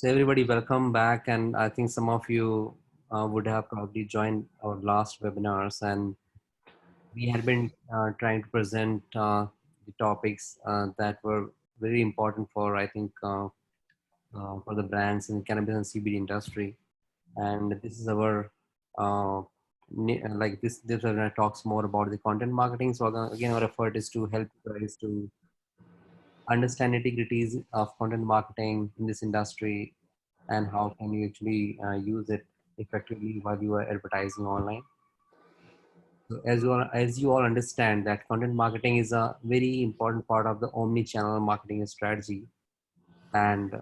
So everybody, welcome back. And I think some of you would have probably joined our last webinars, and we had been trying to present the topics that were very important for, I think, for the brands in the cannabis and CBD industry. And this is our like this webinar talks more about the content marketing. So again, our effort is to help you guys to understand nitty-gritties of content marketing in this industry and how can you actually use it effectively while you are advertising online. So as you all understand that content marketing is a very important part of the omni-channel marketing strategy, and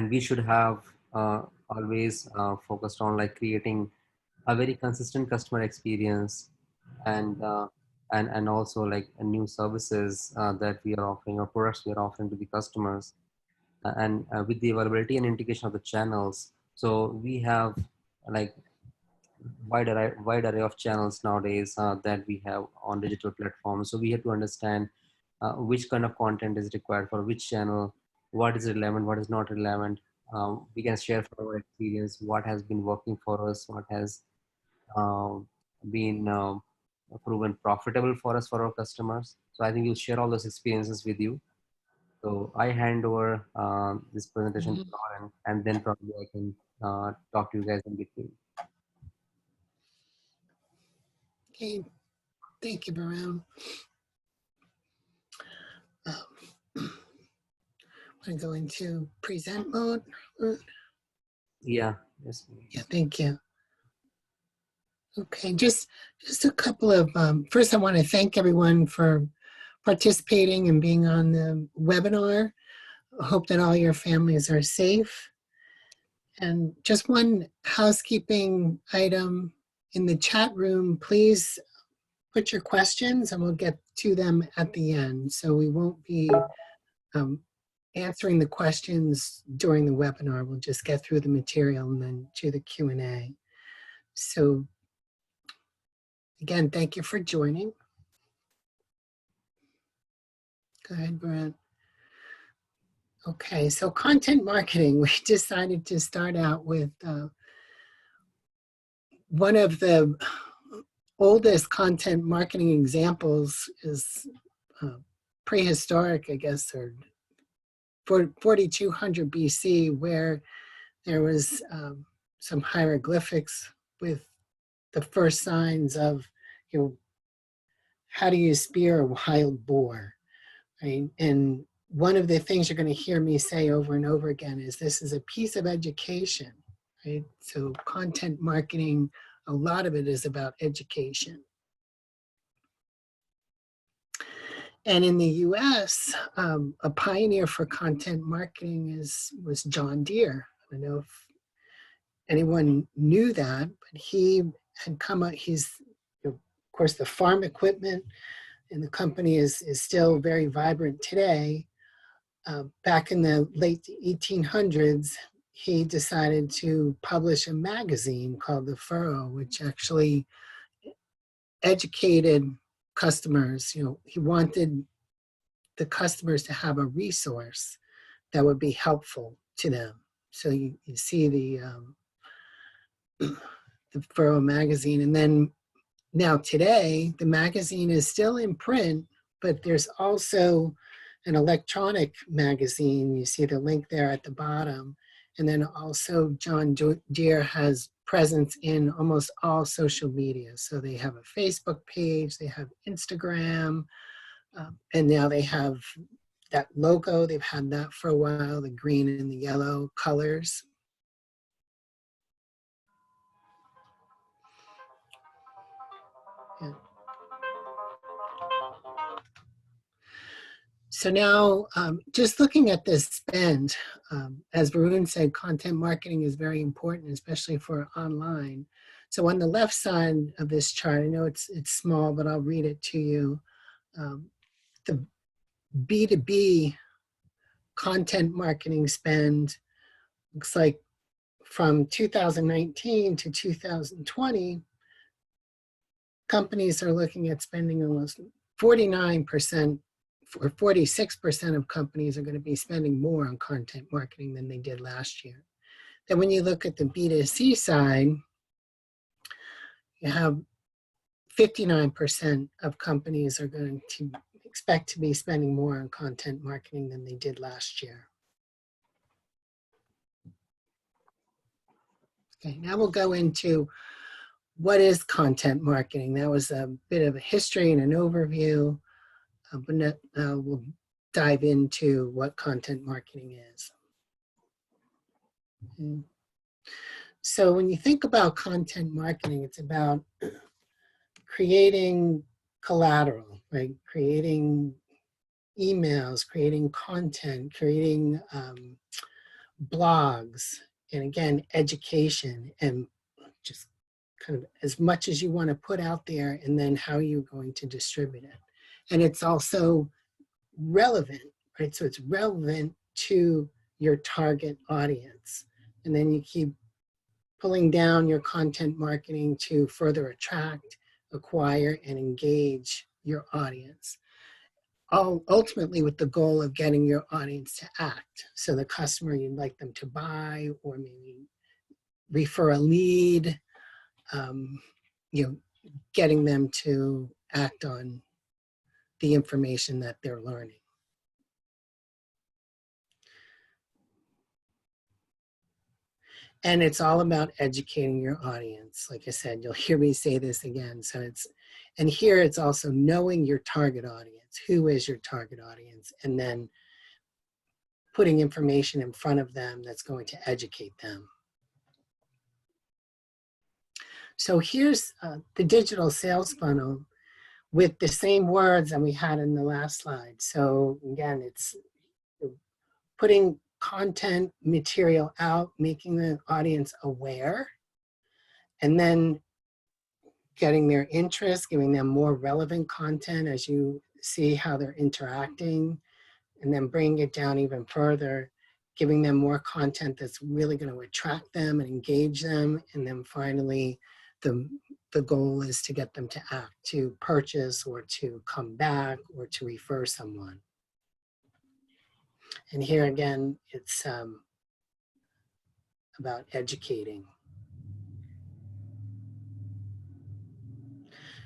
we should have always focused on like creating a very consistent customer experience, and and also like new services that we are offering or products we are offering to the customers, and with the availability and integration of the channels. So we have like wide array of channels nowadays that we have on digital platforms. So we have to understand which kind of content is required for which channel, what is relevant, what is not relevant. We can share from our experience what has been working for us, what has uh, been proven profitable for us, for our customers. So I think we'll share all those experiences with you. So I hand over this presentation to Lauren, and then probably I can talk to you guys in between. Okay, thank you, Varun. I'm going to present mode. Yeah. Yes. Yeah, thank you. Okay, just a couple of, first I want to thank everyone for participating and being on the webinar. I hope that all your families are safe. And just one housekeeping item in the chat room, please put your questions and we'll get to them at the end. So we won't be answering the questions during the webinar. We'll just get through the material and then to the Q&A. So again, thank you for joining. Go ahead, Brent. Okay, so content marketing, we decided to start out with one of the oldest content marketing examples is prehistoric, I guess, or 4200 BC, where there was some hieroglyphics with the first signs of, you know, how do you spear a wild boar, right? And one of the things you're going to hear me say over and over again is this is a piece of education, right? So content marketing, a lot of it is about education. And in the US, a pioneer for content marketing was John Deere. I don't know if anyone knew that, but he had come out, he's, you know, of course, the farm equipment and the company is still very vibrant today. Back in the late 1800s, he decided to publish a magazine called The Furrow, which actually educated customers. You know, he wanted the customers to have a resource that would be helpful to them. So you see the Furrow magazine. And then now today, the magazine is still in print, but there's also an electronic magazine. You see the link there at the bottom. And then also John Deere has presence in almost all social media. So they have a Facebook page, they have Instagram, and now they have that logo. They've had that for a while, the green and the yellow colors. Yeah. So now, just looking at this spend, as Varun said, content marketing is very important, especially for online. So on the left side of this chart, I know it's small, but I'll read it to you. The B2B content marketing spend looks like from 2019 to 2020, companies are looking at spending almost 49% for 46% of companies are going to be spending more on content marketing than they did last year. Then when you look at the B2C side, you have 59% of companies are going to expect to be spending more on content marketing than they did last year. Okay, now we'll go into what is content marketing. That was a bit of a history and an overview, but now we'll dive into what content marketing is. Okay. So when you think about content marketing, it's about creating collateral, right? Creating emails, creating content, creating blogs, and again, education, and just kind of as much as you want to put out there, and then how you're going to distribute it. And it's also relevant, right? So it's relevant to your target audience. And then you keep pulling down your content marketing to further attract, acquire, and engage your audience. All ultimately with the goal of getting your audience to act. So the customer you'd like them to buy, or maybe refer a lead, getting them to act on the information that they're learning. And it's all about educating your audience. Like I said, you'll hear me say this again. So and here it's also knowing your target audience. Who is your target audience? And then putting information in front of them that's going to educate them. So here's the digital sales funnel with the same words that we had in the last slide. So again, it's putting content material out, making the audience aware, and then getting their interest, giving them more relevant content as you see how they're interacting, and then bringing it down even further, giving them more content that's really going to attract them and engage them. And then finally, the goal is to get them to act, to purchase or to come back or to refer someone. And here again, it's about educating.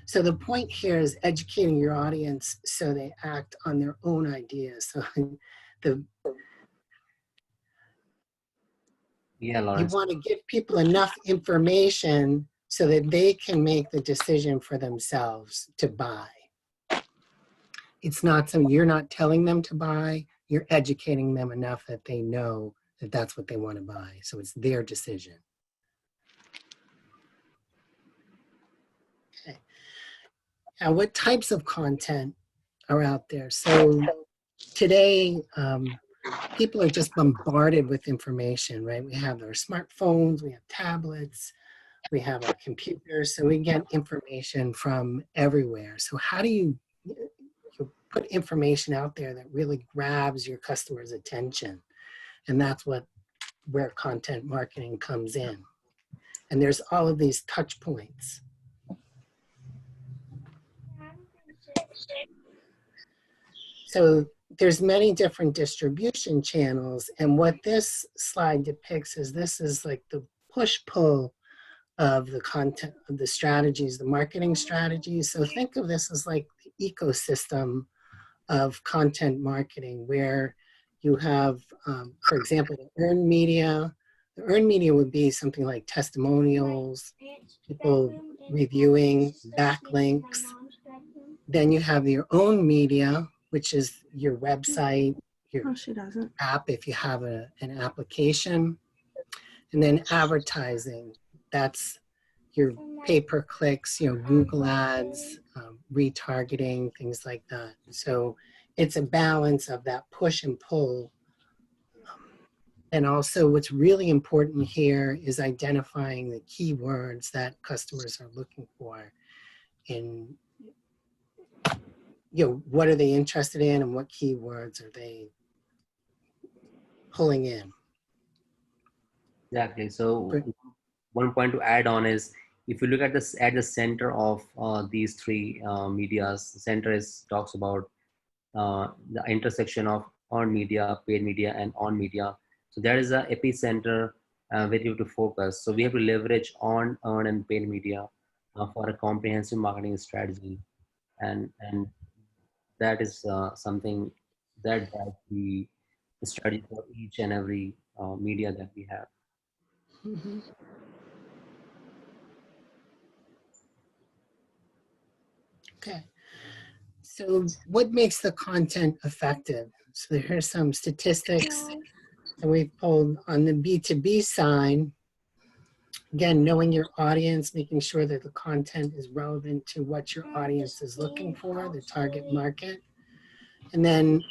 So the point here is educating your audience so they act on their own ideas. So Lauren. You want to give people enough information so that they can make the decision for themselves to buy. It's not something you're not telling them to buy, you're educating them enough that they know that that's what they want to buy. So it's their decision. Okay. Now, what types of content are out there? So today, people are just bombarded with information, right? We have our smartphones, we have tablets, we have our computers, so we get information from everywhere. So how do you put information out there that really grabs your customer's attention? And that's where content marketing comes in. And there's all of these touch points. So there's many different distribution channels, and what this slide depicts is this is like the push-pull of the content, of the strategies, the marketing strategies. So think of this as like the ecosystem of content marketing, where you have, for example, the earned media. The earned media would be something like testimonials, people reviewing, backlinks. Then you have your own media, which is your website, your app if you have an application. And then advertising, that's your pay-per-clicks, Google ads, retargeting, things like that. So it's a balance of that push and pull. And also what's really important here is identifying the keywords that customers are looking for in, what are they interested in and what keywords are they pulling in. Exactly. So one point to add on is, if you look at the center of these three medias, the center talks about the intersection of earned media, paid media, and on media. So that is the epicenter where you have to focus. So we have to leverage on, earn, and paid media for a comprehensive marketing strategy, and that is something that drives the strategy for each and every media that we have. Mhm. Okay. So what makes the content effective? So here's some statistics that we've pulled on the B2B side. Again, knowing your audience, making sure that the content is relevant to what your audience is looking for, the target market, and then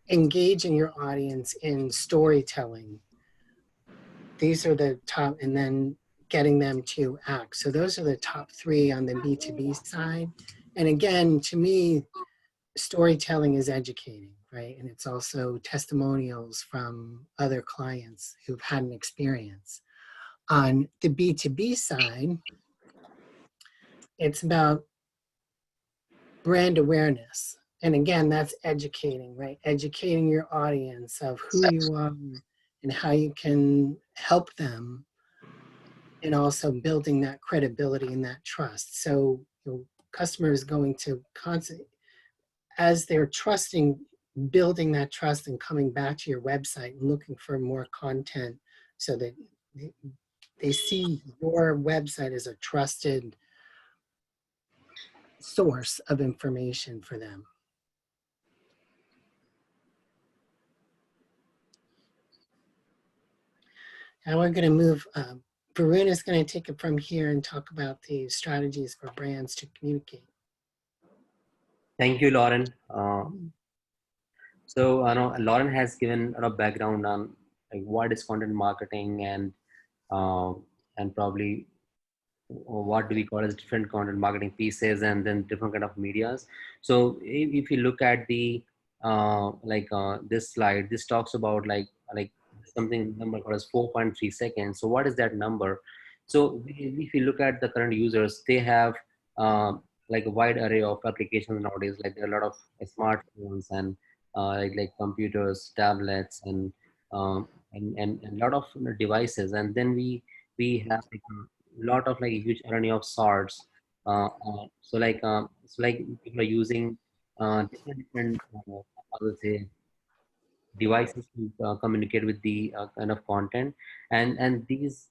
engaging your audience in storytelling. These are the top, and then getting them to act. So those are the top three on the B2B side. And again, to me, storytelling is educating, right? And it's also testimonials from other clients who've had an experience. On the B2B side, it's about brand awareness. And again, that's educating, right? Educating your audience of who you are and how you can help them, and also building that credibility and that trust. So customer is going to constantly, as they're trusting, building that trust and coming back to your website and looking for more content, so that they see your website as a trusted source of information for them. And we're going to move, Varun is going to take it from here and talk about the strategies for brands to communicate. Thank you, Lauren. So I know Lauren has given a background on like what is content marketing, uh, and probably what do we call as different content marketing pieces, and then different kind of medias. So if you look at the this slide, this talks about like something number called as 4.3 seconds. So what is that number? So if you look at the current users, they have like a wide array of applications nowadays. Like there are a lot of smartphones and like computers, tablets, and a lot of devices. And then we have like lot of like a huge array of sorts. So like people are using different I would say devices to communicate with the kind of content, and these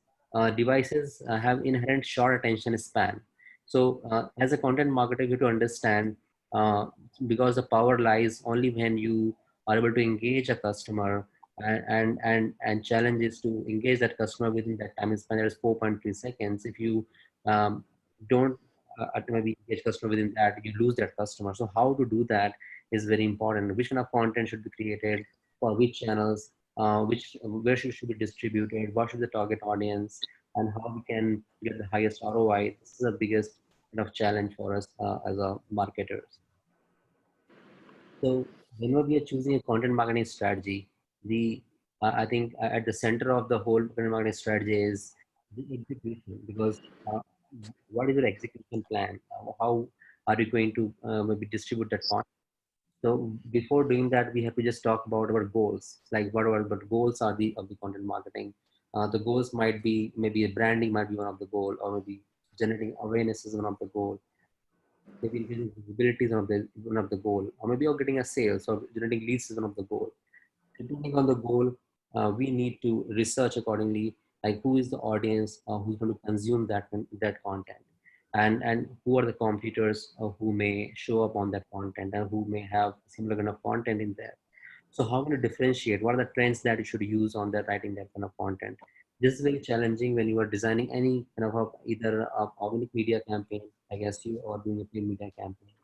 devices have inherent short attention span. So as a content marketer, you have to understand, uh, because the power lies only when you are able to engage a customer, and challenge is to engage that customer within that time span. That is 4.3 seconds. If you don't maybe engage customer within that, you lose that customer. So how to do that is very important. Which kind of content should be created for which channels, which where should be distributed, what should the target audience, and how we can get the highest ROI. This is the biggest kind of challenge for us as a marketers. So whenever we are choosing a content marketing strategy, the I think at the center of the whole content marketing strategy is the execution, because what is your execution plan? How are you going to maybe distribute that content? So before doing that, we have to just talk about our goals. Like what our but goals are the of the content marketing. The goals might be maybe branding might be one of the goal, or maybe generating awareness is one of the goal. Maybe increasing visibility is one of the goal, or maybe you're getting a sales or generating leads is one of the goal. Depending on the goal, we need to research accordingly, like who is the audience who's going to consume that content, and who are the competitors who may show up on that content and who may have similar kind of content in there. So how can you differentiate? What are the trends that you should use on that writing that kind of content? This is very challenging when you are designing any kind of either organic media campaign, I guess you, or doing a paid media campaign.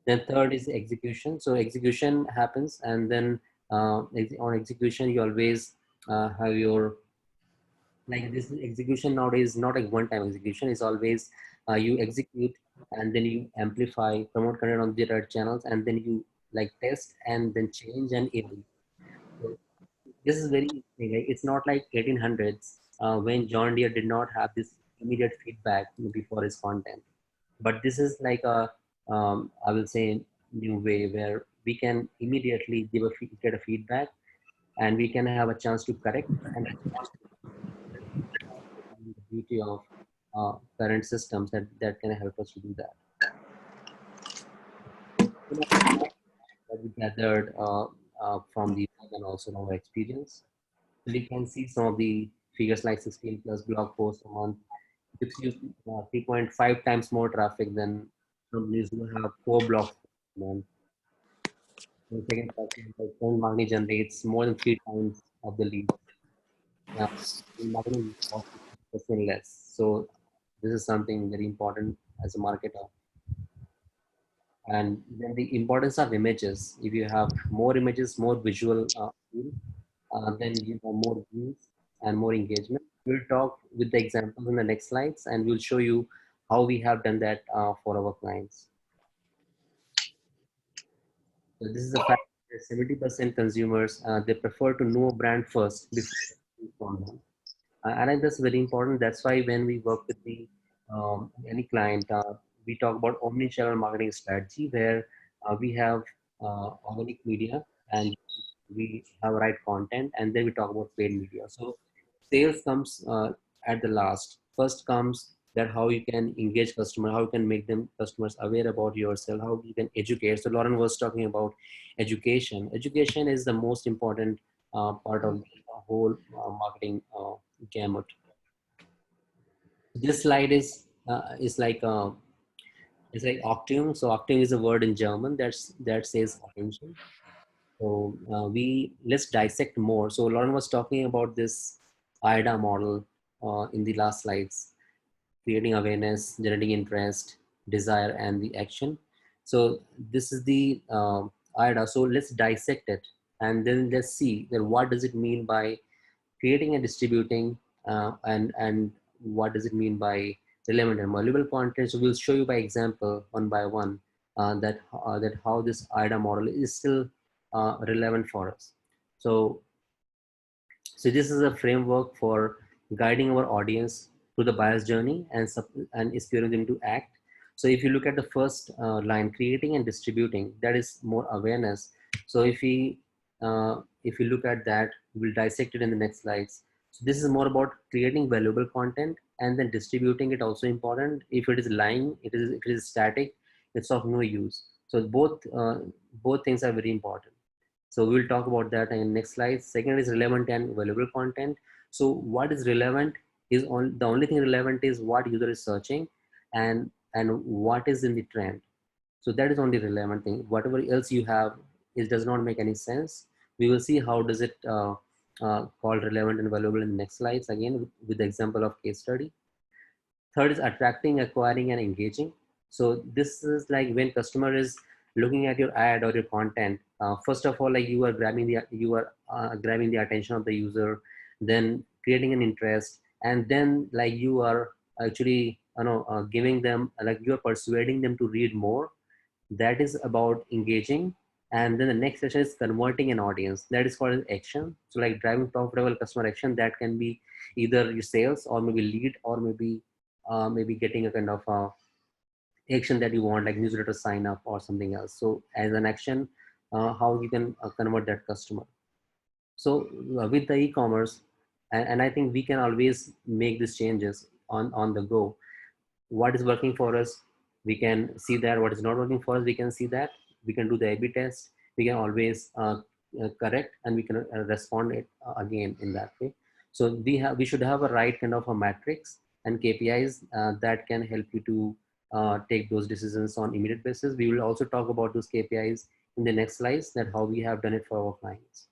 Then third is execution. So execution happens, and then on execution, you always have your like this execution nowadays is not like one-time execution. It's always you execute, and then you amplify, promote content on the right channels, and then you like test and then change and iterate. So this is very interesting. Like, it's not like 1800s when John Deere did not have this immediate feedback before his content, but this is like a I will say new way where we can immediately get a feedback, and we can have a chance to correct and respond. That's the beauty of current systems that can help us to do that. You know, that we gathered from the work and also our experience. So we can see some of the figures like 16 plus blog posts a month gives you 3.5 times more traffic than companies who have 4 blogs a month. And second question, like phone marketing generates more than 3 times of the lead. Now, marketing costs 50% less. So this is something very important as a marketer. And then the importance of images. If you have more images, more visual appeal, then you have more views and more engagement. We'll talk with the examples in the next slides, and we'll show you how we have done that for our clients. So this is a fact that 70% consumers, they prefer to know a brand first before from them. And I think that's very important. That's why when we work with any client, we talk about omni-channel marketing strategy where we have organic media and we have right content, and then we talk about paid media. So sales comes at the last. First comes that how you can engage customer, how you can make them customers aware about yourself, how you can educate. So Lauren was talking about education. Education is the most important part of the whole marketing gamut. This slide is like Optimum. So Optimum is a word in German that says attention. So let's dissect more. So Lauren was talking about this IDA model in the last slides, creating awareness, generating interest, desire, and the action. So this is the IDA. So let's dissect it, and then let's see that what does it mean by creating and distributing, and what does it mean by relevant and valuable content. So we'll show you by example one by one that how this IDA model is still relevant for us. So this is a framework for guiding our audience through the buyer's journey and inspiring them to act. So if you look at the first line, creating and distributing, that is more awareness. So if we look at that, we'll dissect it in the next slides. So this is more about creating valuable content, and then distributing it also important. If it is lying, if it is static, it's of no use. So both things are very important. So we'll talk about that in the next slide. Second is relevant and valuable content. So what is relevant is the only thing relevant is what user is searching and what is in the trend. So that is only relevant thing. Whatever else you have, it does not make any sense. We will see how does it called relevant and valuable in the next slides again with the example of case study. Third is attracting, acquiring, and engaging. So this is like when customer is looking at your ad or your content. First of all, like you are grabbing the attention of the user, then creating an interest, and then like you are actually giving them, like you are persuading them to read more. That is about engaging. And then the next session is converting an audience. That is called action. So like driving profitable customer action, that can be either your sales or maybe lead or maybe getting a kind of action that you want, like newsletter sign up or something else. So as an action, how you can convert that customer. So with the e-commerce, and I think we can always make these changes on the go. What is working for us, we can see that. What is not working for us, we can see that. We can do the A/B test. We can always correct, and we can respond it again in that way. So we should have a right kind of a matrix and KPIs that can help you to take those decisions on immediate basis. We will also talk about those KPIs in the next slides, that how we have done it for our clients.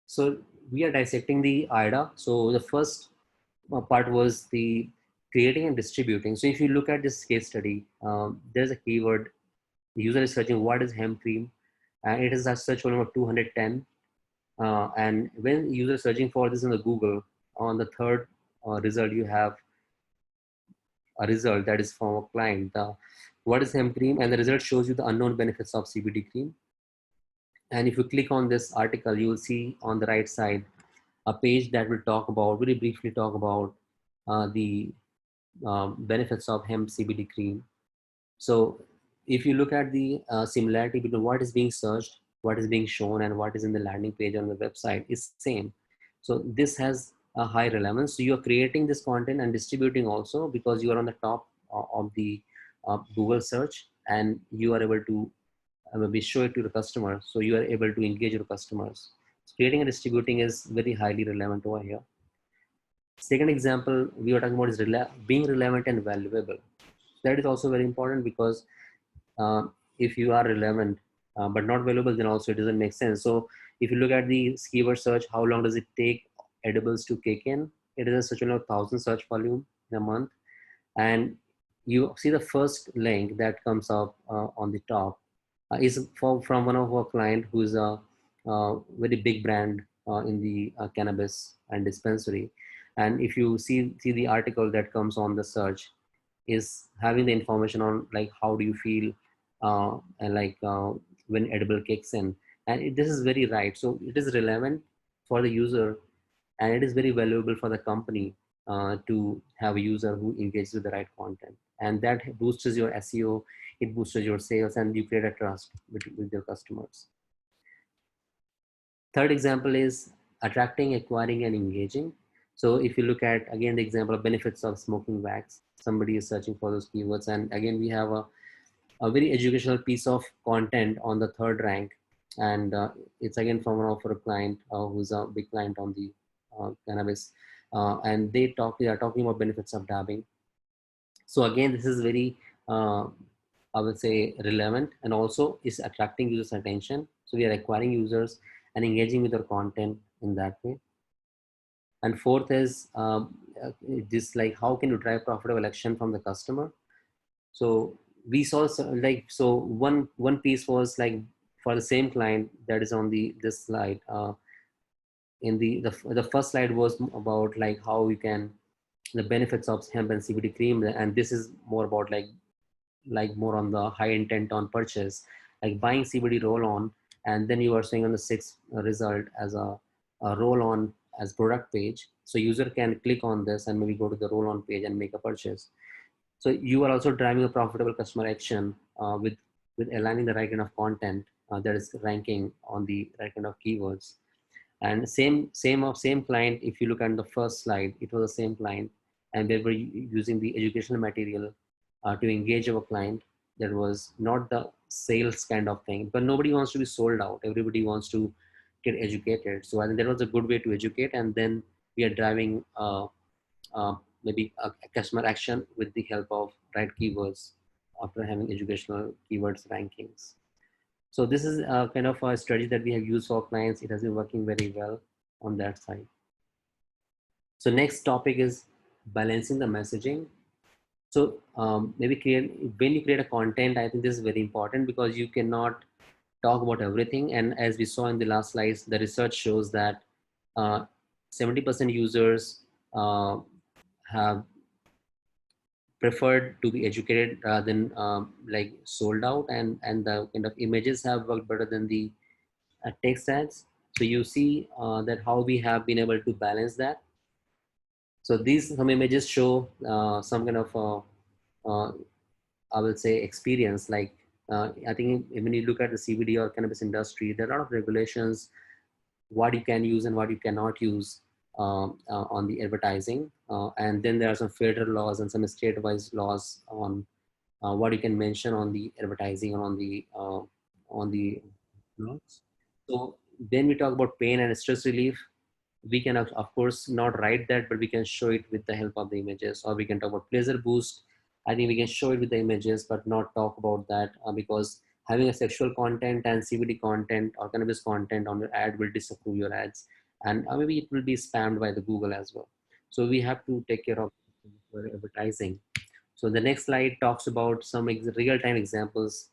So we are dissecting the IDA. So the first part was the creating and distributing. So if you look at this case study, there's a keyword. The user is searching what is hemp cream, and it is a search volume of 210. And when user is searching for this in the Google, on the third result, you have a result that is from a client. What is hemp cream? And the result shows you the unknown benefits of CBD cream. And if you click on this article, you will see on the right side a page that will talk about, very briefly talk about the benefits of hemp CBD cream. So if you look at the similarity between what is being searched, what is being shown, and what is in the landing page on the website is same. So this has a high relevance. So you are creating this content and distributing also, because you are on the top of the Google search, and you are able to maybe show it to the customer. So you are able to engage your customers. So creating and distributing is very highly relevant over here. Second example we were talking about is being relevant and valuable. That is also very important, because uh, if you are relevant but not valuable, then also it doesn't make sense. So if you look at the keyword search, how long does it take edibles to kick in? It is such a 1,000 search volume in a month. And you see the first link that comes up on the top is from one of our client who is a very big brand in the cannabis and dispensary. And if you see the article that comes on the search, is having the information on like how do you feel and like when edible kicks in. And this is very right. So it is relevant for the user, and it is very valuable for the company to have a user who engages with the right content, and that boosts your SEO, it boosts your sales, and you create a trust with your customers. Third example is attracting, acquiring, and engaging. So if you look at again the example of benefits of smoking wax, somebody is searching for those keywords, and again we have a very educational piece of content on the third rank. And it's again from one of our client who's a big client on the cannabis, and they are talking about benefits of dabbing. So again, this is very uh, I would say relevant, and also is attracting users attention. So we are acquiring users and engaging with our content in that way. And fourth is this, like how can you drive profitable action from the customer. So we saw so one piece was like for the same client that is on the this slide. In the first slide was about like how you can the benefits of hemp and CBD cream, and this is more about like more on the high intent on purchase, like buying CBD roll on, and then you are showing on the sixth result as a roll on as product page. So user can click on this and maybe go to the roll on page and make a purchase. So you are also driving a profitable customer action with aligning the right kind of content that is ranking on the right kind of keywords. And same client, if you look at the first slide, it was the same client, and they were using the educational material to engage our client. That was not the sales kind of thing, but nobody wants to be sold out, everybody wants to get educated. So I think that was a good way to educate, and then we are driving maybe a customer action with the help of right keywords after having educational keywords rankings. So this is a kind of a strategy that we have used for clients. It has been working very well on that side. So next topic is balancing the messaging. So maybe when you create a content, I think this is very important, because you cannot talk about everything. And as we saw in the last slides, the research shows that 70% users have preferred to be educated rather than like sold out, and the kind of images have worked better than the text ads. So you see that how we have been able to balance that. So these some images show some kind of I will say experience. Like I think when you look at the CBD or cannabis industry, there are a lot of regulations, what you can use and what you cannot use on the advertising. And then there are some federal laws and some state-wise laws on what you can mention on the advertising and on the blogs. So when we talk about pain and stress relief, we can of course not write that, but we can show it with the help of the images. Or we can talk about pleasure boost. I think we can show it with the images, but not talk about that because having a sexual content and CBD content or cannabis content on your ad will disapprove your ads, and maybe it will be spammed by the Google as well. So we have to take care of advertising. So the next slide talks about some real-time examples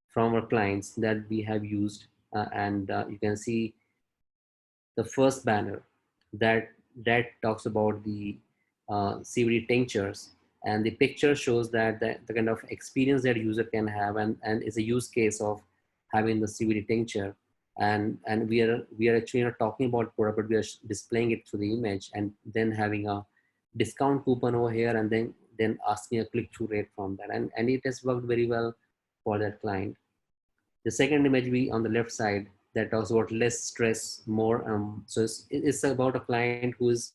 from our clients that we have used, and you can see the first banner that talks about the CBD tinctures, and the picture shows that the kind of experience that user can have, and is a use case of having the CBD tincture, and we are actually not talking about product, but we are displaying it through the image, and then having a discount coupon over here, and then asking a click-through rate from that, and it has worked very well for that client. The second image we on the left side that talks about less stress, more. So it's about a client who is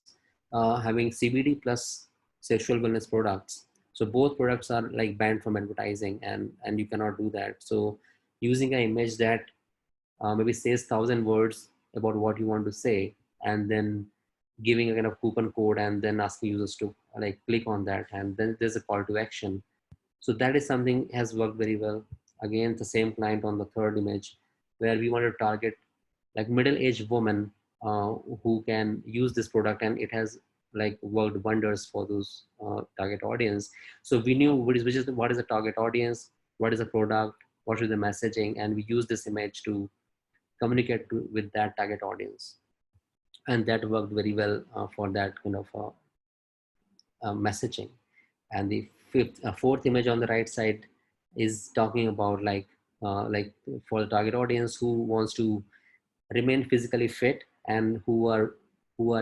having CBD plus sexual wellness products. So both products are like banned from advertising, and you cannot do that. So using an image that maybe says 1,000 words about what you want to say, and then giving a kind of coupon code, and then asking users to like click on that, and then there's a call to action. So that is something has worked very well. Again, the same client on the third image, where we want to target like middle-aged women who can use this product, and it has like worked wonders for those target audience. So we knew what is the target audience, what is the product, what is the messaging, and we use this image to communicate with that target audience, and that worked very well for that kind of messaging. And the fourth image on the right side is talking about like for the target audience who wants to remain physically fit, and who are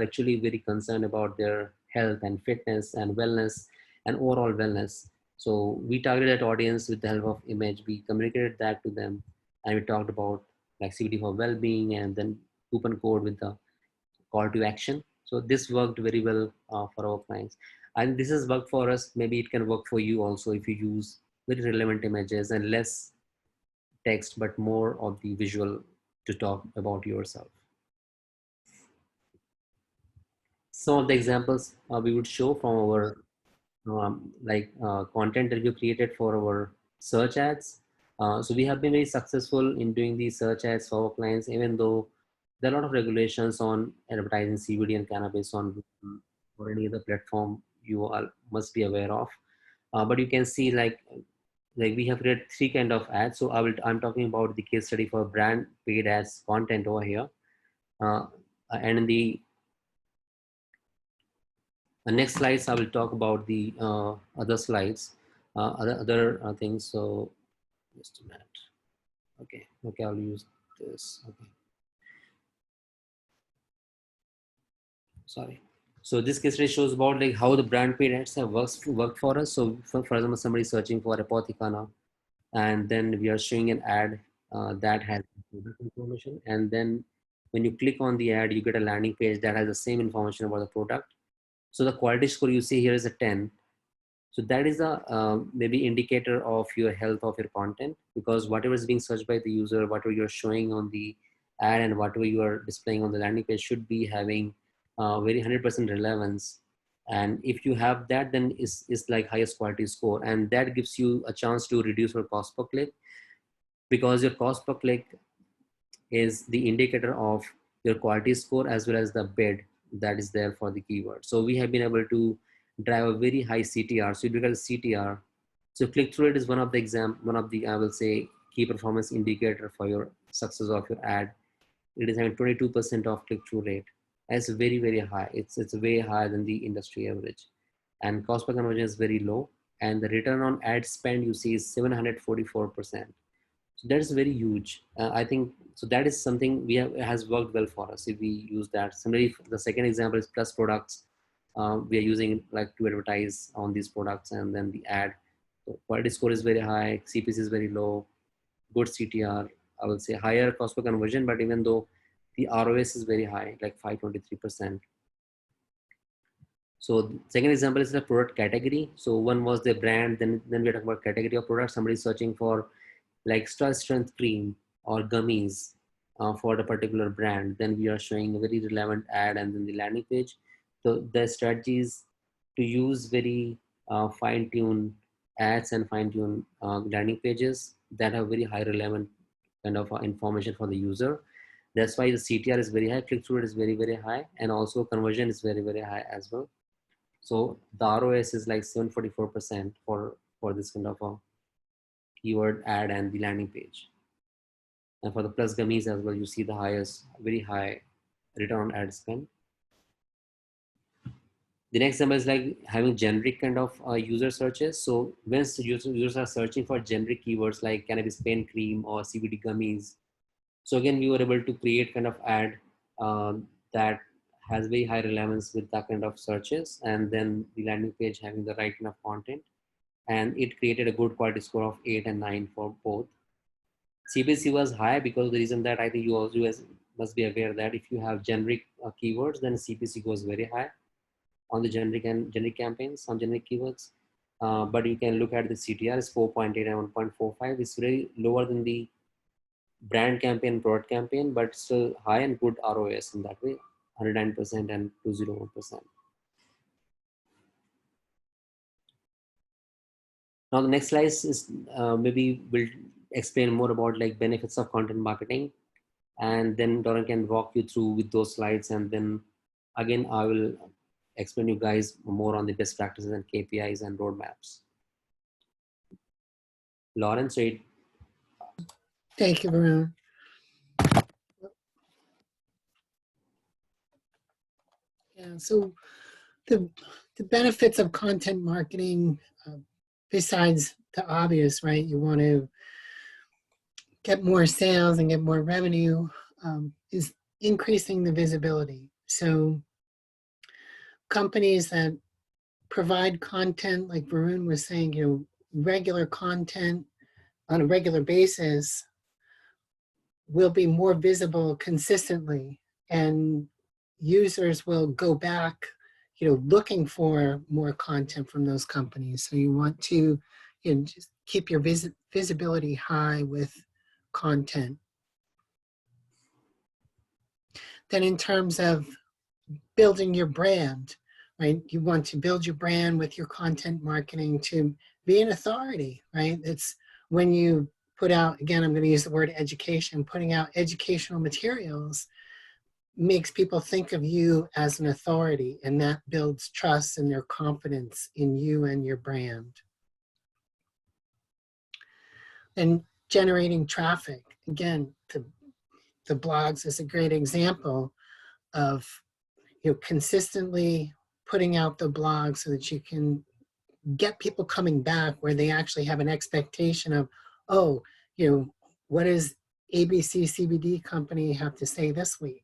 actually very concerned about their health and fitness and wellness and overall wellness. So we targeted that audience with the help of image. We communicated that to them, and we talked about like CBD for well-being, and then coupon code with the call to action. So this worked very well for our clients, and this has worked for us. Maybe it can work for you also if you use very relevant images and less text, but more of the visual to talk about yourself. Some of the examples we would show from our content that we created for our search ads. So we have been very successful in doing these search ads for our clients, even though there are a lot of regulations on advertising CBD and cannabis on Google or any other platform you all must be aware of. But you can see like we have created three kind of ads. So I'm talking about the case study for brand paid ads content over here. Uh, and in the next slides, I will talk about the other slides, other things. So just a minute. Okay, I'll use this. Okay, sorry. So this case study shows about like how the brand paid ads have worked for us. So for example, somebody searching for Apothecana, and then we are showing an ad that has product information, and then when you click on the ad, you get a landing page that has the same information about the product. So the quality score you see here is a 10. So that is a maybe indicator of your health of your content, because whatever is being searched by the user, whatever you're showing on the ad, and whatever you are displaying on the landing page should be having very 100% relevance. And if you have that, then it's like highest quality score, and that gives you a chance to reduce your cost per click, because your cost per click is the indicator of your quality score as well as the bid that is there for the keyword. So we have been able to drive a very high CTR. So you look at the CTR. So click-through rate is one of the I will say key performance indicator for your success of your ad. It is having 22% of click-through rate. That's very, very high. It's way higher than the industry average. And cost per conversion is very low. And the return on ad spend you see is 744%. So that is very huge. I think so. That is something has worked well for us if we use that. Similarly, the second example is Plus Products. We are using like to advertise on these products, and then the ad so quality score is very high, CPC is very low, good CTR. I will say higher cost per conversion, but even though the ROS is very high, like 523%. So second example is the product category. So one was the brand, then we're talking about category of product. Somebody is searching for like extra strength cream or gummies for the particular brand, then we are showing a very relevant ad, and then the landing page. So the strategies to use very fine-tuned ads and fine-tuned landing pages that have very high relevant kind of information for the user. That's why the CTR is very high, click-through rate is very, very high, and also conversion is very, very high as well. So the ROS is like 744% for this kind of a keyword ad and the landing page. And for the plus gummies as well, you see the highest, very high return on ad spend. The next example is like having generic kind of user searches. So when users are searching for generic keywords like cannabis pain cream or CBD gummies, so again, we were able to create kind of ad that has very high relevance with that kind of searches, and then the landing page having the right kind of content. and it created a good quality score of 8 and 9 for both. CPC was high because the reason that I think you also must be aware that if you have generic keywords, then CPC goes very high on the generic and generic campaigns on generic keywords. But you can look at the CTR is 4.8 and 1.45. It's very lower than the brand campaign, product campaign, but still high and good ROS in that way, 109% and 201%. Now the next slide is maybe we'll explain more about like benefits of content marketing, and then Doran can walk you through with those slides, and then again I will explain you guys more on the best practices and KPIs and roadmaps. Lauren, so Thank you, Varun. Yeah, so the benefits of content marketing, besides the obvious, right? You want to get more sales and get more revenue, is increasing the visibility. So companies that provide content, like Varun was saying, regular content on a regular basis will be more visible consistently, and users will go back, looking for more content from those companies. So you want to, just keep your visibility high with content. Then in terms of building your brand, right? You want to build your brand with your content marketing to be an authority, right? It's when you put out, again, I'm going to use the word education, putting out educational materials makes people think of you as an authority, and that builds trust and their confidence in you and your brand. And generating traffic, again, the blogs is a great example of consistently putting out the blog so that you can get people coming back where they actually have an expectation of, oh, what does ABC CBD company have to say this week?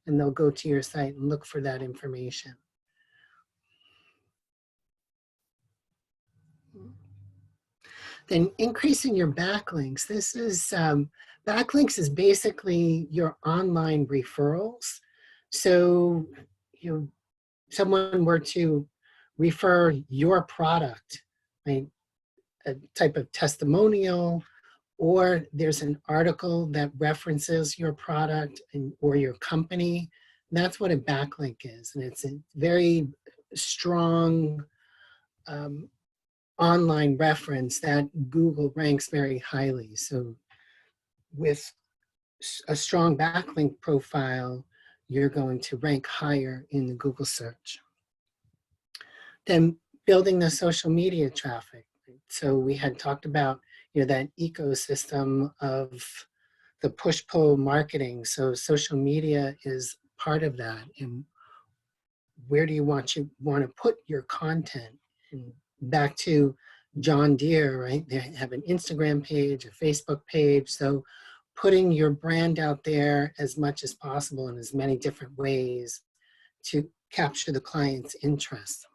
And they'll go to your site and look for that information. Then increasing your backlinks. This is, backlinks is basically your online referrals. So, someone were to refer your product, right, a type of testimonial, or there's an article that references your product or your company, that's what a backlink is. And it's a very strong online reference that Google ranks very highly. So with a strong backlink profile, you're going to rank higher in the Google search. Then building the social media traffic. So we had talked about that ecosystem of the push-pull marketing. So social media is part of that. And where do you want to put your content? And back to John Deere, right? They have an Instagram page, a Facebook page. So putting your brand out there as much as possible in as many different ways to capture the client's interest.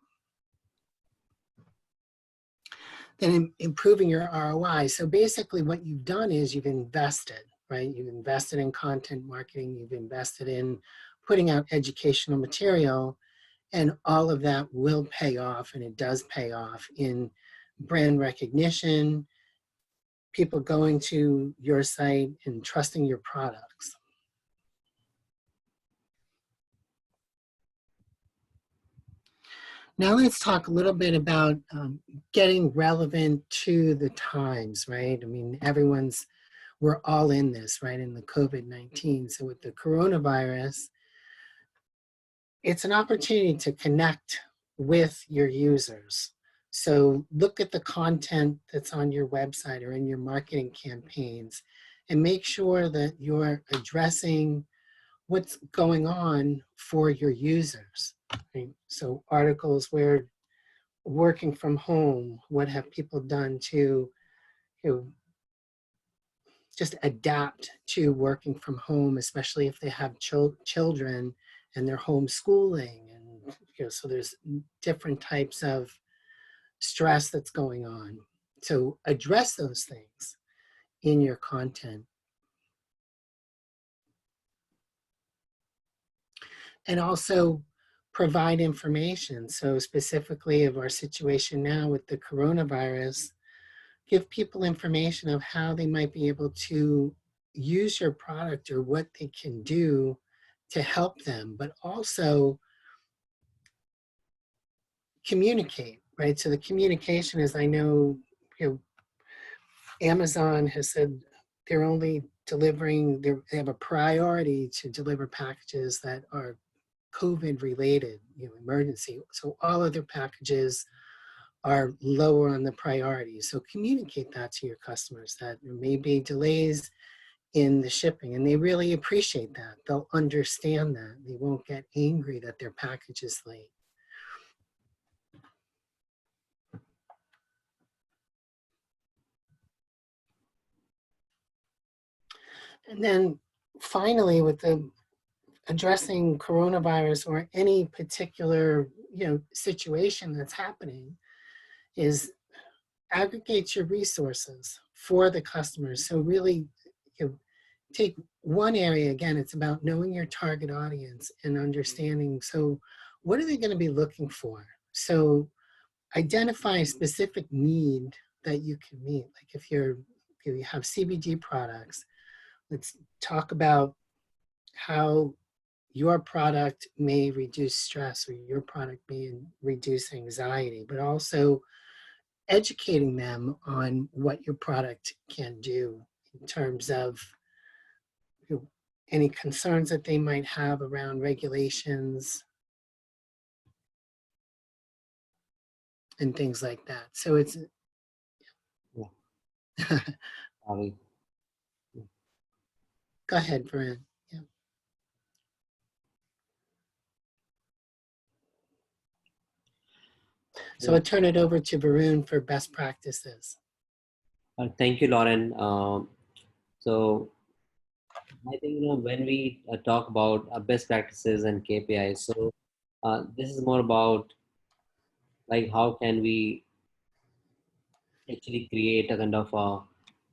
Then improving your ROI. So basically what you've done is you've invested, right? You've invested in content marketing, you've invested in putting out educational material, and all of that will pay off, and it does pay off in brand recognition, people going to your site and trusting your products. Now let's talk a little bit about getting relevant to the times, right? I mean, we're all in this, right, in the COVID-19. So with the coronavirus, it's an opportunity to connect with your users. So look at the content that's on your website or in your marketing campaigns and make sure that you're addressing what's going on for your users. Right? So articles where working from home, what have people done to just adapt to working from home, especially if they have children and they're homeschooling. And so there's different types of stress that's going on. So address those things in your content. And also provide information. So specifically of our situation now with the coronavirus, give people information of how they might be able to use your product or what they can do to help them, but also communicate, right? So the communication is, I know, Amazon has said they're only delivering, they have a priority to deliver packages that are COVID related, emergency. So all other packages are lower on the priority. So communicate that to your customers that there may be delays in the shipping, and they really appreciate that. They'll understand that. They won't get angry that their package is late. And then finally, with the addressing coronavirus or any particular situation that's happening, is aggregate your resources for the customers. So really, take one area. Again, it's about knowing your target audience and understanding. So what are they going to be looking for? So identify a specific need that you can meet. Like if you have CBD products, let's talk about how your product may reduce stress or your product may reduce anxiety, but also educating them on what your product can do in terms of any concerns that they might have around regulations and things like that. So it's Yeah. Go ahead, Varun. Yeah. So I'll turn it over to Varun for best practices. Thank you, Lauren. So I think when we talk about best practices and KPIs, so this is more about like how can we actually create a kind of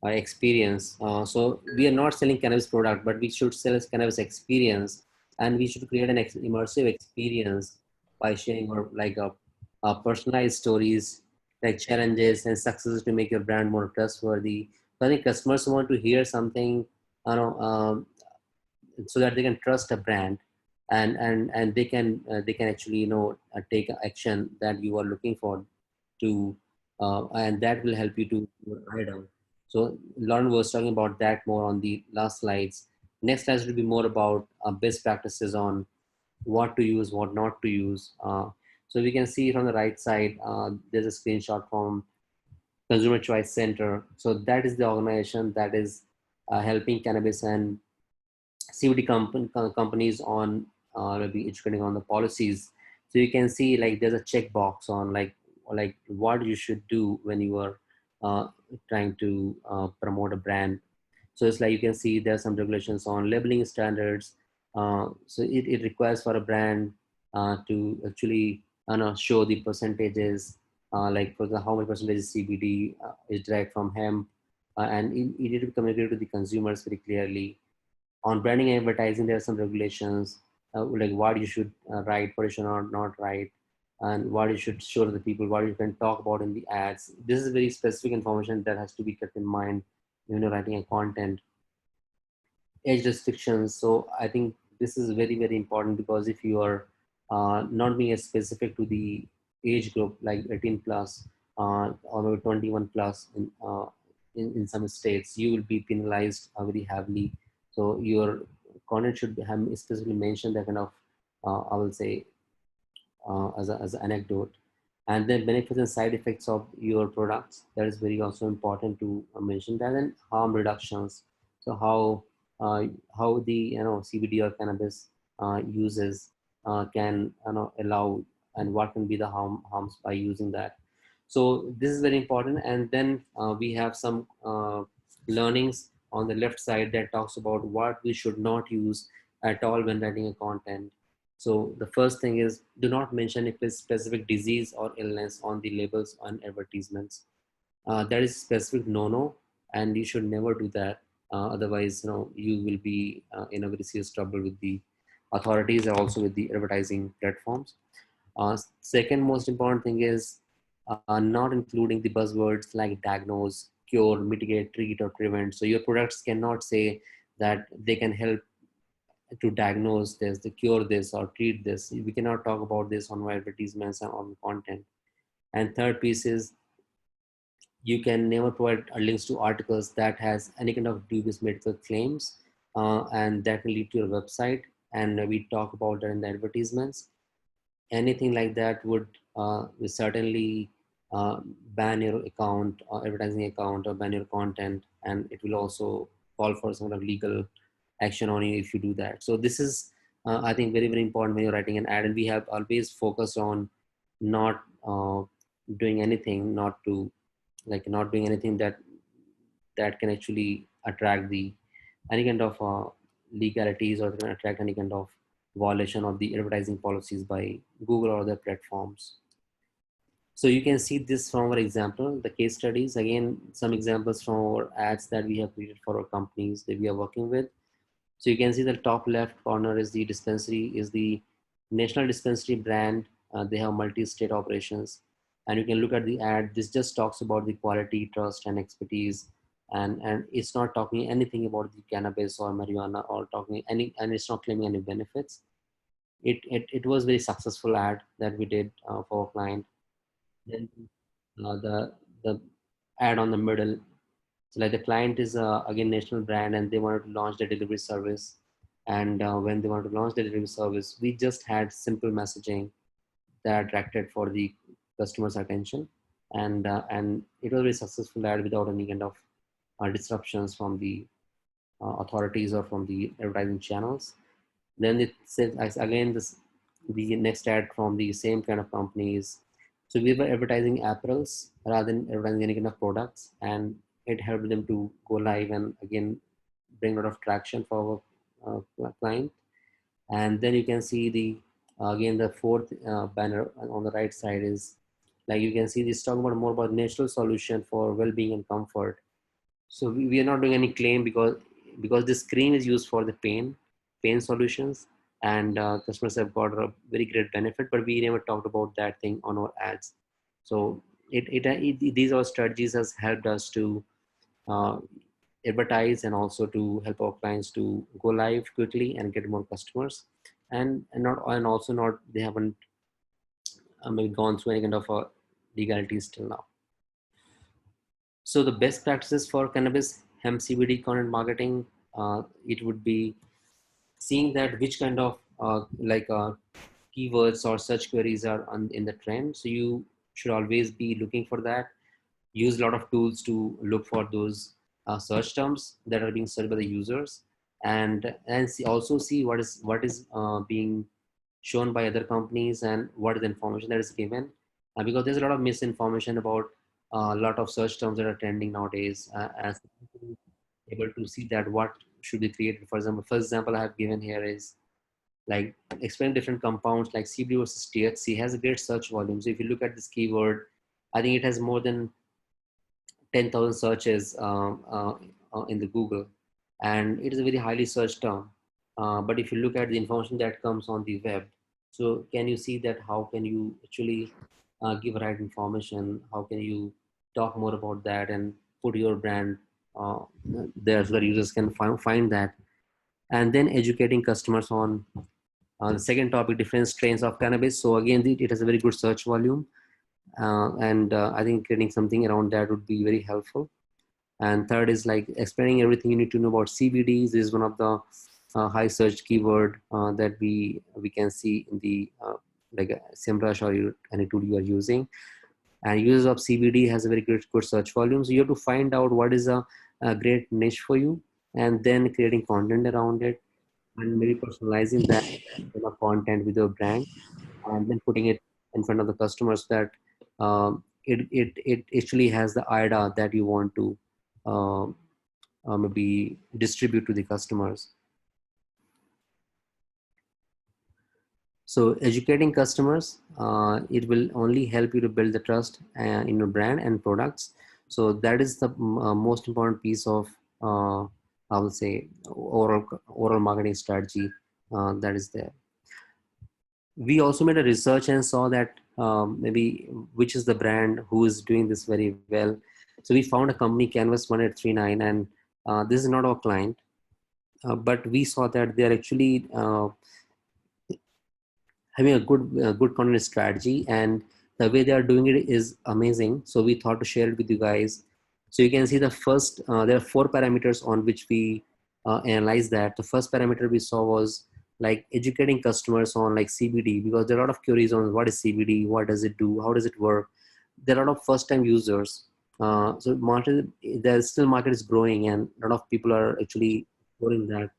experience. So we are not selling cannabis product, but we should sell cannabis experience, and we should create an immersive experience by sharing or like a personalized stories, like challenges and successes to make your brand more trustworthy. So I think customers want to hear something, so that they can trust a brand, and they can actually take action that you are looking for to, and that will help you to item. So Lauren was talking about that more on the last slides. Next slides will be more about best practices on what to use, what not to use. So we can see from the right side, there's a screenshot from Consumer Choice Center. So that is the organization that is helping cannabis and CBD companies on maybe educating on the policies. So you can see like there's a checkbox on like what you should do when you are uh, trying to promote a brand. So it's like you can see there's some regulations on labeling standards. So it requires for a brand to actually show the percentages, like for the how much percentage is CBD is derived from hemp, and it need to be communicated to the consumers very clearly. On branding and advertising, there are some regulations, like what you should write, what you should not write, and what you should show to the people, what you can talk about in the ads. This is very specific information that has to be kept in mind when you're writing a content. Age restrictions. So I think this is very, very important, because if you are not being as specific to the age group, like 18 plus or 21 plus in some states, you will be penalized very heavily. So your content should have especially mentioned that kind of, I will say, as an anecdote. And then benefits and side effects of your products, that is very also important to mention that. And harm reductions, so uh, how the CBD or cannabis uses can allow, and what can be the harms by using that. So this is very important. And then we have some learnings on the left side that talks about what we should not use at all when writing a content. So the first thing is, do not mention if it's specific disease or illness on the labels on advertisements. That is specific no-no, and you should never do that. Otherwise, you will be in a very serious trouble with the authorities and also with the advertising platforms. Second most important thing is not including the buzzwords like diagnose, cure, mitigate, treat, or prevent. So your products cannot say that they can help to diagnose this, to cure this, or treat this. We cannot talk about this on our advertisements and on content. And third piece is, you can never provide links to articles that has any kind of dubious medical claims, and that can lead to your website. And we talk about that in the advertisements. Anything like that would certainly uh, ban your account or advertising account, or ban your content, and it will also call for some kind of legal action on you if you do that. So this is, I think, very very important when you're writing an ad, and we have always focused on not doing anything, not to not doing anything that can actually attract the any kind of legalities, or can attract any kind of violation of the advertising policies by Google or other platforms. So you can see this from our example, the case studies. Again, some examples from our ads that we have created for our companies that we are working with. So you can see the top left corner is the dispensary, is the national dispensary brand. They have multi-state operations, and you can look at the ad. This just talks about the quality, trust, and expertise, and it's not talking anything about the cannabis or marijuana, or talking any, and it's not claiming any benefits. It was very successful ad that we did for our client. Then the ad on the middle. So like the client is again national brand, and they wanted to launch the delivery service. And when they wanted to launch the delivery service, we just had simple messaging that attracted for the customer's attention, and it was a very successful ad without any kind of disruptions from the authorities or from the advertising channels. Then it says again this the next ad from the same kind of companies. So we were advertising apparels rather than advertising any kind of products, and it helped them to go live and again bring a lot of traction for our client. And then you can see the again the fourth banner on the right side is, like you can see this talking about more about natural solution for well-being and comfort. So we are not doing any claim, because this cream is used for the pain solutions, and customers have got a very great benefit, but we never talked about that thing on our ads. So these are strategies has helped us to uh, advertise, and also to help our clients to go live quickly and get more customers, and also not they haven't maybe gone through any kind of legalities till now. So the best practices for cannabis hemp CBD content marketing, it would be seeing that which kind of keywords or search queries are in the trend. So you should always be looking for that. Use a lot of tools to look for those search terms that are being searched by the users, and also see what is being shown by other companies, and what is the information that is given, because there's a lot of misinformation about a lot of search terms that are trending nowadays, as able to see that what should be created. For example, first example I have given here is like explain different compounds like CBD versus THC has a great search volume. So if you look at this keyword, I think it has more than 10,000 searches in the Google, and it is a very highly searched term. But if you look at the information that comes on the web, so can you see that how can you actually give right information? How can you talk more about that and put your brand uh, there so that users can find that? And then educating customers on the second topic, different strains of cannabis. So again, it has a very good search volume, and I think creating something around that would be very helpful. And third is like explaining everything you need to know about CBDs. This is one of the high search keyword that we can see in the like SEMrush or any tool you are using. And users of CBD has a very good search volume. So you have to find out what is a great niche for you, and then creating content around it, and maybe personalizing that content with your brand, and then putting it in front of the customers that it actually has the idea that you want to uh, maybe distribute to the customers. So educating customers, it will only help you to build the trust in your brand and products. So that is the most important piece of, I will say, overall marketing strategy that is there. We also made a research and saw that maybe which is the brand who is doing this very well. So we found a company, Canvas 1839, and this is not our client, but we saw that they are actually having a good content strategy, and the way they are doing it is amazing. So we thought to share it with you guys. So you can see the first, there are 4 parameters on which we analyze that. The first parameter we saw was like educating customers on like CBD, because there are a lot of queries on what is CBD, what does it do, how does it work. There are a lot of first time users. So market, the still market is growing, and a lot of people are actually exploring that.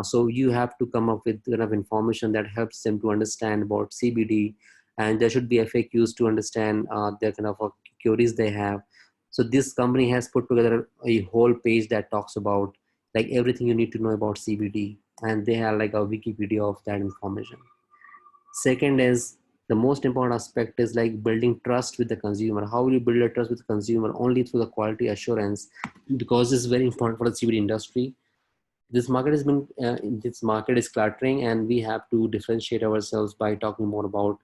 So you have to come up with kind of information that helps them to understand about CBD, and there should be FAQs to understand their kind of queries they have. So this company has put together a whole page that talks about like everything you need to know about CBD, and they have like a Wikipedia of that information. Second is, the most important aspect is like building trust with the consumer. How will you build a trust with the consumer? Only through the quality assurance, because this is very important for the CBD industry. This market is cluttering, and we have to differentiate ourselves by talking more about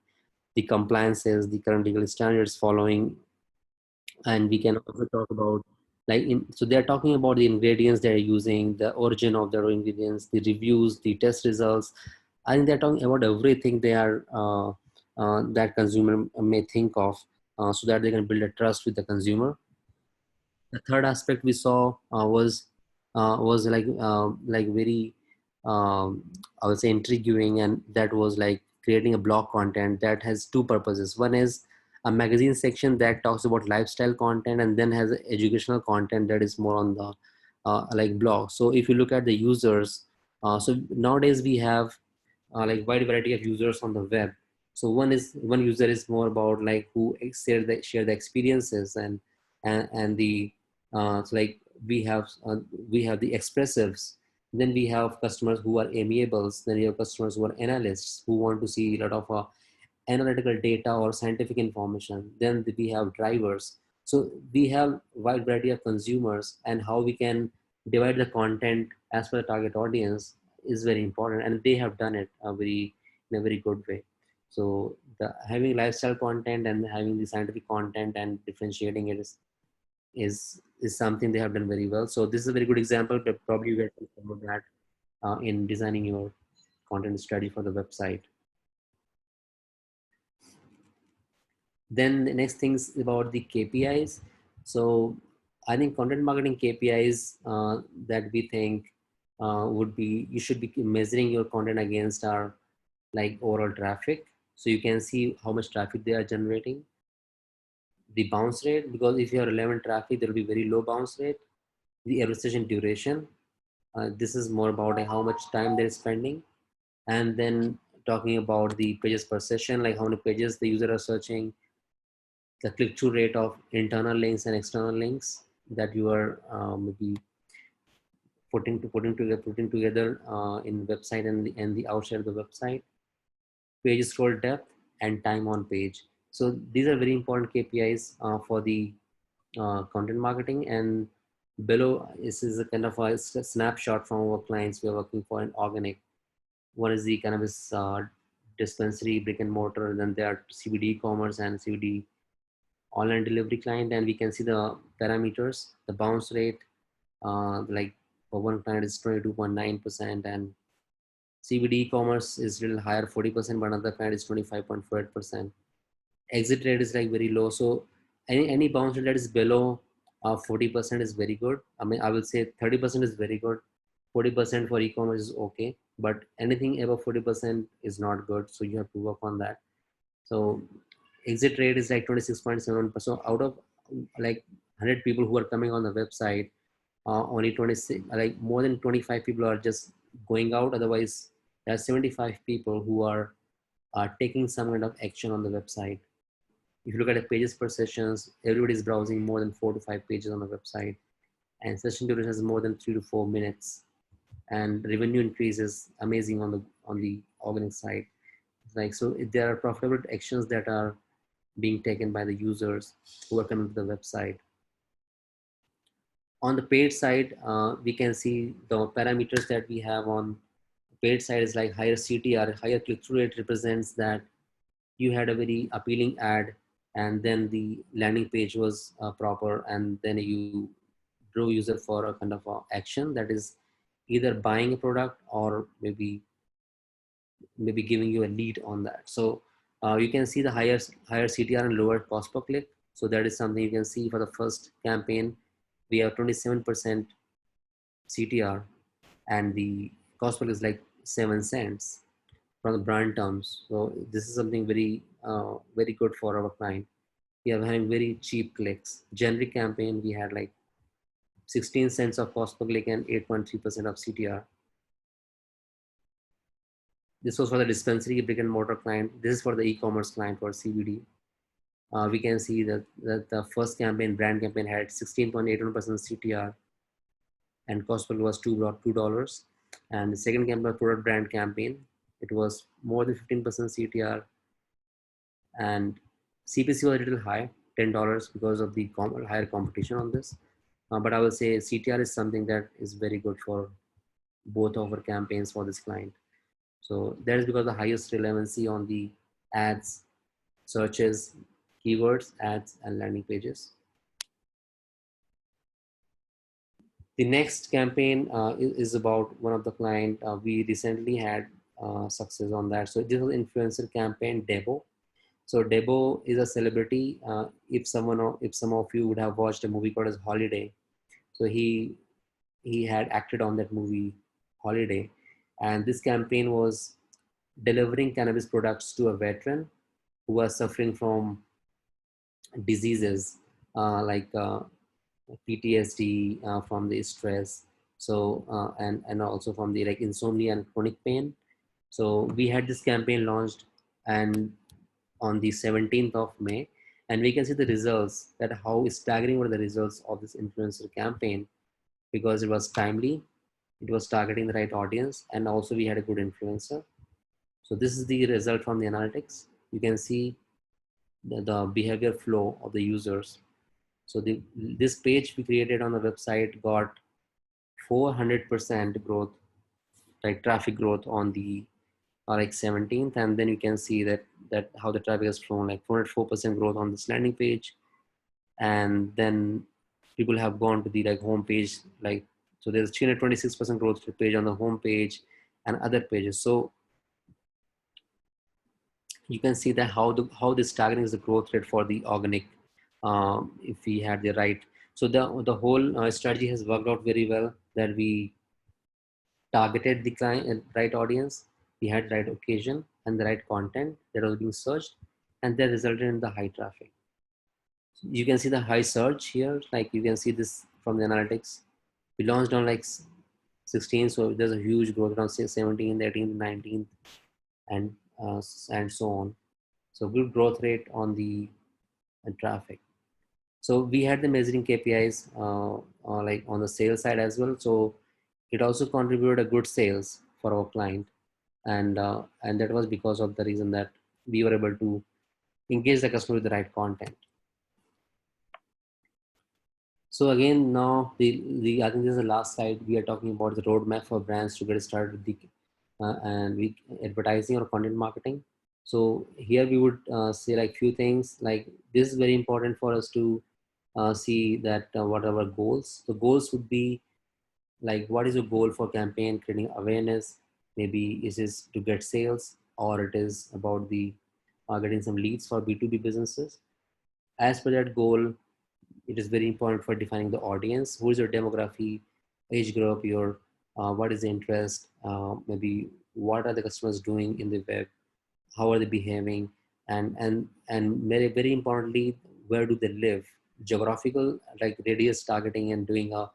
the compliances, the current legal standards following. And we can also talk about so they're talking about the ingredients they're using, the origin of their ingredients, the reviews, the test results. I think they're talking about everything they are that consumer may think of, so that they can build a trust with the consumer. The third aspect we saw was like very I would say intriguing, and that was like creating a blog content that has two purposes. One is a magazine section that talks about lifestyle content, and then has educational content that is more on the like blog. So if you look at the users, so nowadays we have like wide variety of users on the web. So one user is more about like who share the experiences, and the so like we have the expressives. Then we have customers who are amiables. Then we have customers who are analysts, who want to see a lot of analytical data or scientific information. Then we have drivers. So we have wide variety of consumers, and how we can divide the content as per the target audience is very important, and they have done it in a very good way. So the having lifestyle content and having the scientific content and differentiating it is something they have done very well. So this is a very good example, but probably you get to follow that in designing your content strategy for the website. Then the next thing is about the KPIs. So I think content marketing KPIs that we think would be, you should be measuring your content against our like overall traffic. So you can see how much traffic they are generating. The bounce rate, because if you have relevant traffic, there will be very low bounce rate. The average session duration. This is more about how much time they're spending. And then talking about the pages per session, like how many pages the user are searching, the click-through rate of internal links and external links that you are maybe putting together in website and the outside of the website, page scroll depth, and time on page. So these are very important KPIs for the content marketing. And below, this is a kind of a snapshot from our clients we are working for in organic. One is the cannabis dispensary, brick and mortar. Then there are CBD commerce and CBD online delivery client, and we can see the parameters. The bounce rate, like for one client is 22.9%, and CBD e-commerce is a little higher, 40%, but another client is 25.48%. Exit rate is like very low. So any bounce rate that is below 40% is very good. I mean, I will say 30% is very good. 40% for e-commerce is okay, but anything above 40% is not good. So you have to work on that. So exit rate is like 26.7%. So out of like 100 people who are coming on the website, only 26, like more than 25 people are just going out. Otherwise, there are 75 people who are taking some kind of action on the website. If you look at the pages per sessions, everybody is browsing more than 4 to 5 pages on the website, and session duration is more than 3 to 4 minutes. And revenue increase is amazing on the organic side. Like, so if there are profitable actions that are being taken by the users who are coming to the website. On the paid side, we can see the parameters that we have on paid side is like higher CTR, higher click-through rate represents that you had a very appealing ad, and then the landing page was proper, and then you draw user for a kind of a action that is either buying a product or maybe giving you a lead on that. So you can see the higher CTR and lower cost per click. So that is something you can see for the first campaign. We have 27% CTR, and the cost per click is like 7 cents from the brand terms. So this is something very good for our client. We are having very cheap clicks. Generic campaign, we had like 16 cents of cost per click and 8.3% of CTR. This was for the dispensary brick and mortar client. This is for the e-commerce client for CBD. We can see that the first campaign, brand campaign, had 16.81% CTR and cost per was $2. And the second campaign, product brand campaign, it was more than 15% CTR, and CPC was a little high, $10 because of the higher competition on this. But I will say CTR is something that is very good for both of our campaigns for this client. So that is because the highest relevancy on the ads, searches, keywords, ads, and landing pages. The next campaign is about one of the client. We recently had success on that. So this was influencer campaign Debo. So Debo is a celebrity. If some of you would have watched a movie called as Holiday, so he had acted on that movie Holiday, and this campaign was delivering cannabis products to a veteran who was suffering from diseases like PTSD from the stress, so and also from the like insomnia and chronic pain. So we had this campaign launched and on the 17th of May, and we can see the results, that how staggering were the results of this influencer campaign, because it was timely, it was targeting the right audience, and also we had a good influencer. So this is the result from the analytics. You can see the behavior flow of the users. So this page we created on the website got 400% growth, like traffic growth on the like 17th, and then you can see that how the traffic has flown, like 404% growth on this landing page, and then people have gone to the like home page, like, so there's 326% growth to page on the home page and other pages. So you can see that how this targeting is the growth rate for the organic, if we had the right. So the whole strategy has worked out very well, that we targeted the client right audience, we had the right occasion and the right content that was being searched, and that resulted in the high traffic. You can see the high search here, like you can see this from the analytics. We launched on like 16, so there's a huge growth around 17, 18, 19, and and so on. So good growth rate on the traffic. So we had the measuring KPIs like on the sales side as well. So it also contributed a good sales for our client, and that was because of the reason that we were able to engage the customer with the right content. So again, now the I think this is the last slide. We are talking about the roadmap for brands to get started with the and we advertising or content marketing. So here we would say like few things, like this is very important for us to see that what are our goals. The goals would be like, what is your goal for campaign? Creating awareness, maybe is this to get sales, or it is about the getting some leads for B2B businesses. As per that goal, it is very important for defining the audience. Who is your demography, age group, your what is the interest, maybe what are the customers doing in the web, how are they behaving, and very importantly, where do they live? Geographical, like radius targeting, and doing a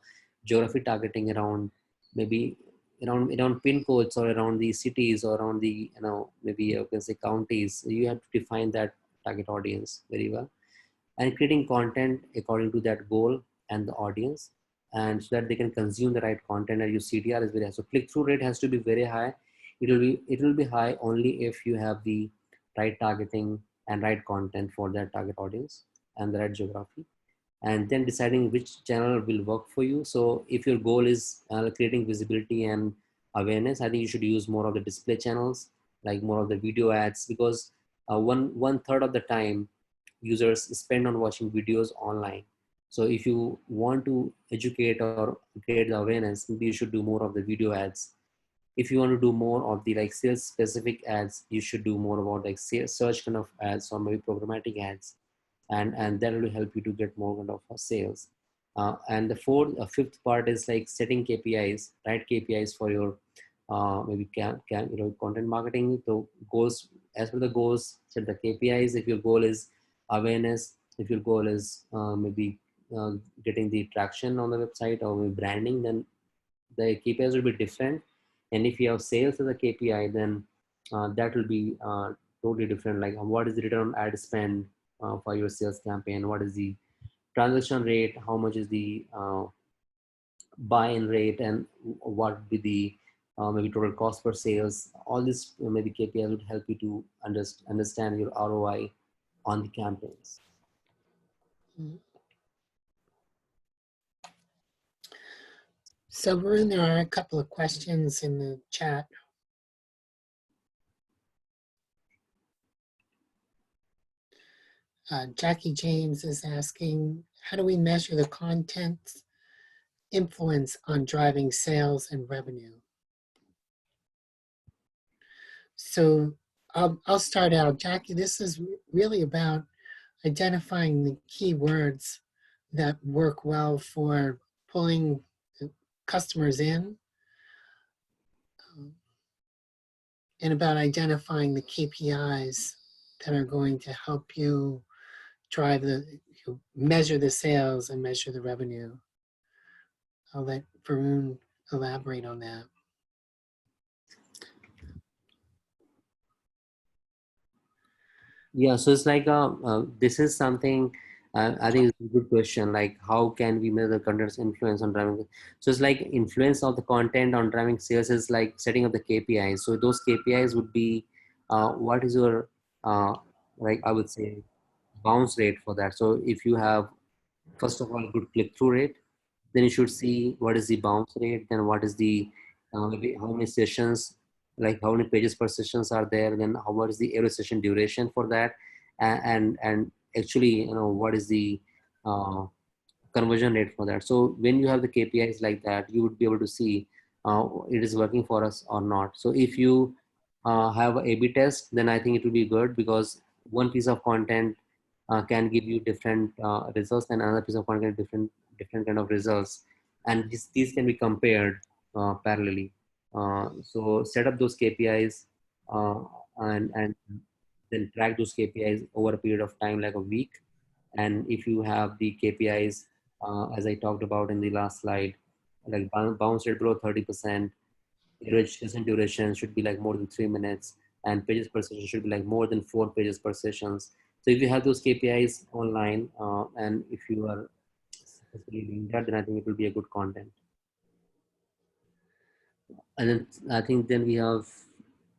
geography targeting around maybe around pin codes, or around the cities, or around the maybe you can say counties. You have to define that target audience very well, and creating content according to that goal and the audience, and so that they can consume the right content. And your CTR is very high, so click-through rate has to be very high. it will be high only if you have the right targeting and right content for that target audience and the right geography, and then deciding which channel will work for you. So if your goal is creating visibility and awareness, I think you should use more of the display channels, like more of the video ads, because one third of the time users spend on watching videos online. So if you want to educate or create the awareness, maybe you should do more of the video ads. If you want to do more of the like sales specific ads, you should do more about like sales, search kind of ads or maybe programmatic ads, and that will help you to get more kind of sales. And the fifth part is like setting KPIs, right? KPIs for your maybe content marketing. So goals, as per the goals, set the KPIs. If your goal is awareness, if your goal is maybe uh, getting the traction on the website or maybe branding, then the KPIs will be different. And if you have sales as a KPI, then that will be totally different. Like what is the return on ad spend for your sales campaign? What is the transaction rate? How much is the buy-in rate? And what would be the maybe total cost per sales? All this maybe KPI would help you to understand your ROI on the campaigns. Mm. So, Varun, there are a couple of questions in the chat. Jackie James is asking, how do we measure the content's influence on driving sales and revenue? So I'll start out. Jackie, this is really about identifying the keywords that work well for pulling customers in, and about identifying the KPIs that are going to help you drive measure the sales and measure the revenue. I'll let Varun elaborate on that. Yeah, so it's like this is something I think it's a good question. Like, how can we measure the content's influence on driving? So it's like influence of the content on driving sales is like setting up the KPIs. So those KPIs would be what is your like I would say bounce rate for that. So if you have first of all good click-through rate, then you should see what is the bounce rate, then what is the maybe how many sessions, like how many pages per sessions are there, then what is the every session duration for that, and actually what is the uh, conversion rate for that. So when you have the KPIs like that, you would be able to see it is working for us or not. So if you have a A/B test, then I think it will be good, because one piece of content can give you different results, and another piece of content different kind of results, and these can be compared parallelly. So set up those KPIs and then track those KPIs over a period of time, like a week. And if you have the KPIs, as I talked about in the last slide, like bounce rate below 30%, registration duration should be like more than 3 minutes, and pages per session should be like more than 4 pages per sessions. So if you have those KPIs online, and if you are successfully doing that, then I think it will be a good content. And then I think then we have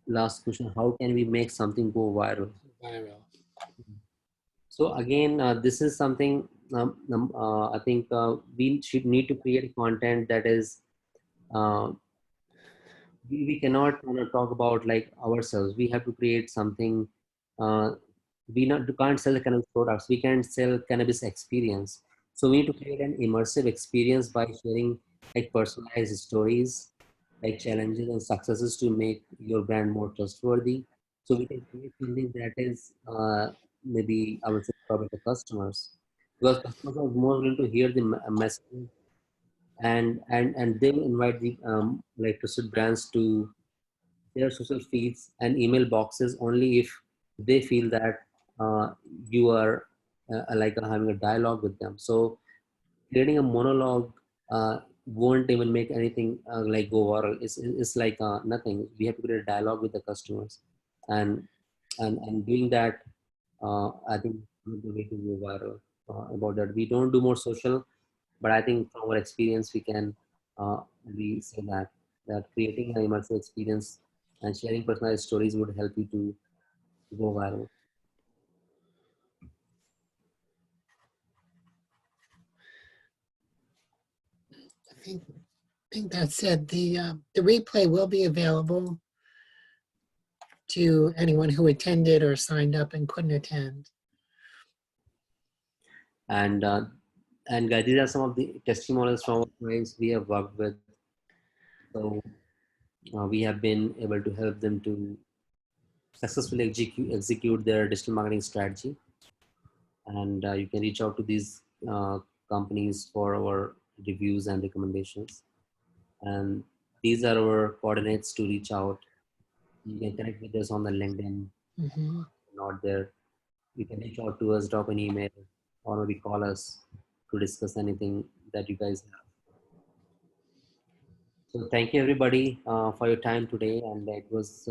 last question: how can we make something go viral? Viral. So again, this is something I think we should need to create content that is uh, we cannot talk about like ourselves. We have to create something. Uh, we can't sell the cannabis products. We can sell cannabis experience. So we need to create an immersive experience by sharing like personalized stories, like challenges and successes to make your brand more trustworthy. So we can create something that is maybe I would say probably the customers, because customers are more willing to hear the message, and they will invite the like trusted brands to their social feeds and email boxes only if they feel that you are like having a dialogue with them. So creating a monologue won't even make anything like go viral. It's like nothing. We have to create a dialogue with the customers, and and doing that, I think is the way to go viral. About that, we don't do more social, but I think from our experience, we can we say that creating an immersive experience and sharing personalized stories would help you to go viral. I think that's it. The replay will be available to anyone who attended or signed up and couldn't attend. And guys, these are some of the testimonials from our clients we have worked with. So we have been able to help them to successfully execute their digital marketing strategy. And you can reach out to these companies for our reviews and recommendations. And these are our coordinates to reach out. You can connect with us on the LinkedIn, Mm-hmm. not there. You can reach out to us, drop an email, or maybe call us to discuss anything that you guys have. So thank you everybody for your time today, and it was.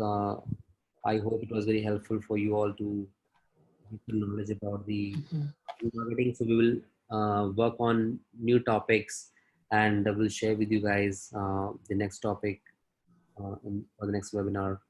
I hope it was very helpful for you all to get the knowledge about the Mm-hmm. marketing. So we will work on new topics, and we'll share with you guys the next topic for the next webinar.